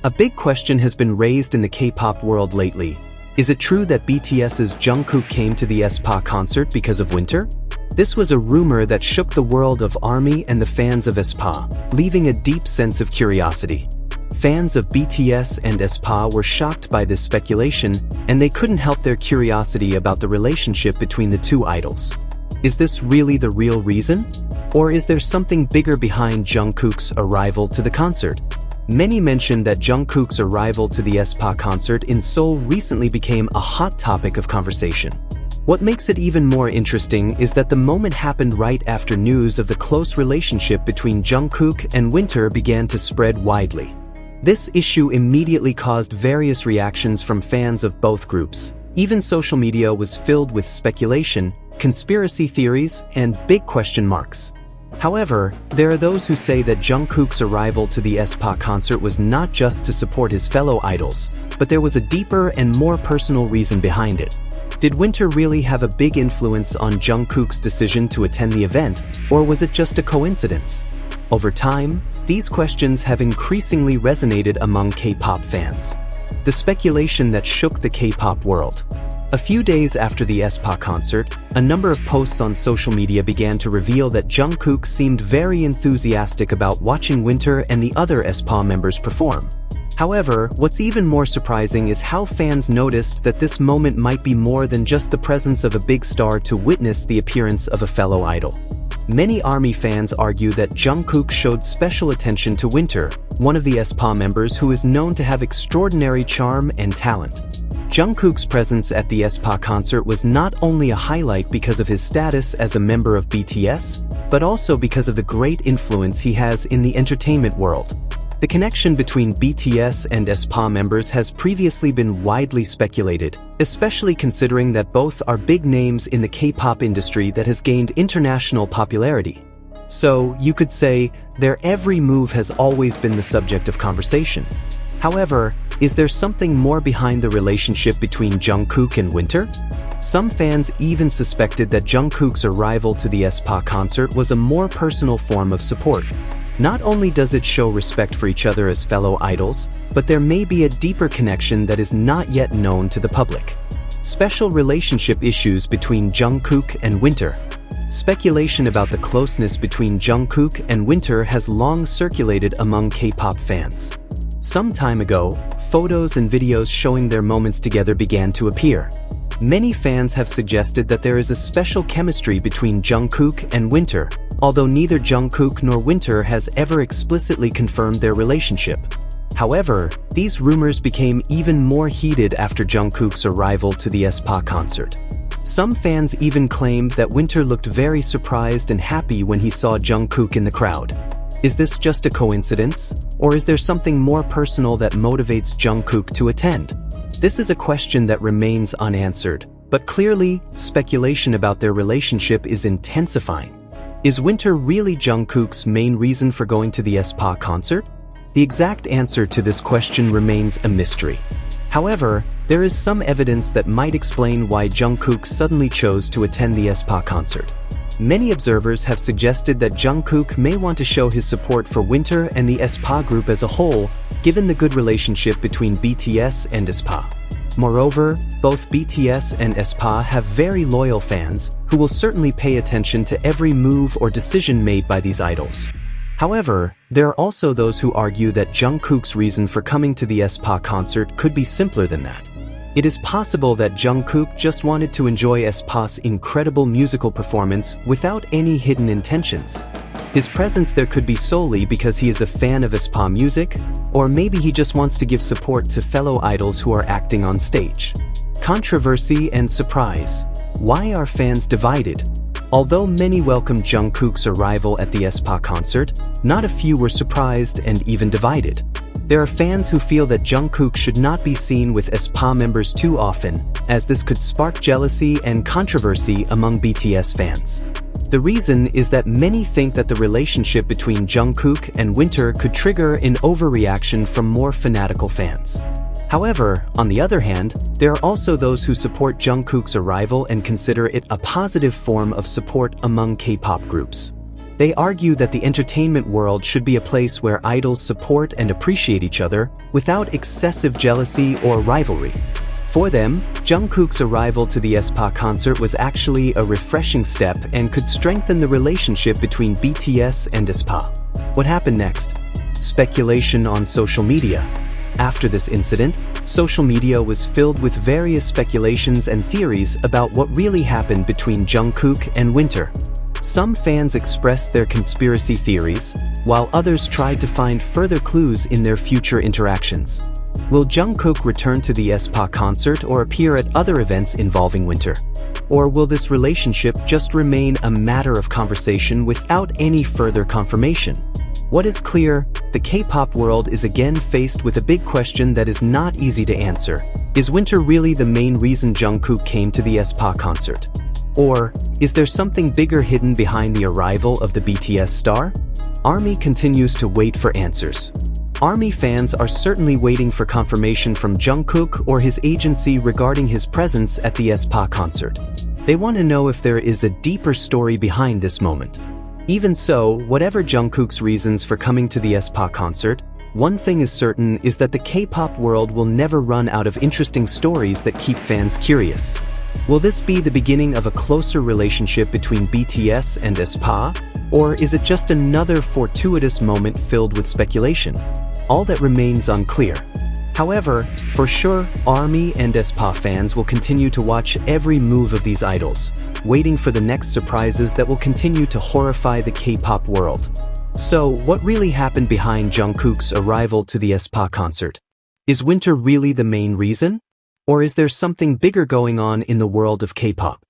A big question has been raised in the K-pop world lately. Is it true that BTS's Jungkook came to the Aespa concert because of winter? This was a rumor that shook the world of ARMY and the fans of Aespa, leaving a deep sense of curiosity. Fans of BTS and Aespa were shocked by this speculation, and they couldn't help their curiosity about the relationship between the two idols. Is this really the real reason? Or is there something bigger behind Jungkook's arrival to the concert? Many mention that Jungkook's arrival to the Aespa concert in Seoul recently became a hot topic of conversation. What makes it even more interesting is that the moment happened right after news of the close relationship between Jungkook and Winter began to spread widely. This issue immediately caused various reactions from fans of both groups. Even social media was filled with speculation, conspiracy theories, and big question marks. However, there are those who say that Jungkook's arrival to the Aespa concert was not just to support his fellow idols, but there was a deeper and more personal reason behind it. Did Winter really have a big influence on Jungkook's decision to attend the event, or was it just a coincidence? Over time, these questions have increasingly resonated among K-pop fans. The speculation that shook the K-pop world. A few days after the Aespa concert, a number of posts on social media began to reveal that Jungkook seemed very enthusiastic about watching Winter and the other Aespa members perform. However, what's even more surprising is how fans noticed that this moment might be more than just the presence of a big star to witness the appearance of a fellow idol. Many ARMY fans argue that Jungkook showed special attention to Winter, one of the Aespa members who is known to have extraordinary charm and talent. Jungkook's presence at the Aespa concert was not only a highlight because of his status as a member of BTS, but also because of the great influence he has in the entertainment world. The connection between BTS and Aespa members has previously been widely speculated, especially considering that both are big names in the K-pop industry that has gained international popularity. So, you could say, their every move has always been the subject of conversation. However, is there something more behind the relationship between Jungkook and Winter? Some fans even suspected that Jungkook's arrival to the Aespa concert was a more personal form of support. Not only does it show respect for each other as fellow idols, but there may be a deeper connection that is not yet known to the public. Special relationship issues between Jungkook and Winter. Speculation about the closeness between Jungkook and Winter has long circulated among K-pop fans. Some time ago, photos and videos showing their moments together began to appear. Many fans have suggested that there is a special chemistry between Jungkook and Winter, although neither Jungkook nor Winter has ever explicitly confirmed their relationship. However, these rumors became even more heated after Jungkook's arrival to the Aespa concert. Some fans even claimed that Winter looked very surprised and happy when he saw Jungkook in the crowd. Is this just a coincidence, or is there something more personal that motivates Jungkook to attend? This is a question that remains unanswered, but clearly, speculation about their relationship is intensifying. Is Winter really Jungkook's main reason for going to the Aespa concert? The exact answer to this question remains a mystery. However, there is some evidence that might explain why Jungkook suddenly chose to attend the Aespa concert. Many observers have suggested that Jungkook may want to show his support for Winter and the Aespa group as a whole, given the good relationship between BTS and Aespa. Moreover, both BTS and Aespa have very loyal fans, who will certainly pay attention to every move or decision made by these idols. However, there are also those who argue that Jungkook's reason for coming to the Aespa concert could be simpler than that. It is possible that Jungkook just wanted to enjoy Aespa's incredible musical performance without any hidden intentions. His presence there could be solely because he is a fan of Aespa music, or maybe he just wants to give support to fellow idols who are acting on stage. Controversy and surprise. Why are fans divided? Although many welcomed Jungkook's arrival at the Aespa concert, not a few were surprised and even divided. There are fans who feel that Jungkook should not be seen with Aespa members too often, as this could spark jealousy and controversy among BTS fans. The reason is that many think that the relationship between Jungkook and Winter could trigger an overreaction from more fanatical fans. However, on the other hand, there are also those who support Jungkook's arrival and consider it a positive form of support among K-pop groups. They argue that the entertainment world should be a place where idols support and appreciate each other without excessive jealousy or rivalry. For them, Jungkook's arrival to the Aespa concert was actually a refreshing step and could strengthen the relationship between BTS and Aespa. What happened next? Speculation on social media. After this incident, social media was filled with various speculations and theories about what really happened between Jungkook and Winter. Some fans expressed their conspiracy theories, while others tried to find further clues in their future interactions. Will Jungkook return to the Aespa concert or appear at other events involving Winter? Or will this relationship just remain a matter of conversation without any further confirmation? What is clear, the K-pop world is again faced with a big question that is not easy to answer. Is Winter really the main reason Jungkook came to the Aespa concert? Or is there something bigger hidden behind the arrival of the BTS star? ARMY continues to wait for answers. ARMY fans are certainly waiting for confirmation from Jungkook or his agency regarding his presence at the Aespa concert. They want to know if there is a deeper story behind this moment. Even so, whatever Jungkook's reasons for coming to the Aespa concert, one thing is certain is that the K-pop world will never run out of interesting stories that keep fans curious. Will this be the beginning of a closer relationship between BTS and Aespa? Or is it just another fortuitous moment filled with speculation? All that remains unclear. However, for sure, ARMY and Aespa fans will continue to watch every move of these idols, waiting for the next surprises that will continue to horrify the K-pop world. So, what really happened behind Jungkook's arrival to the Aespa concert? Is Winter really the main reason? Or is there something bigger going on in the world of K-pop?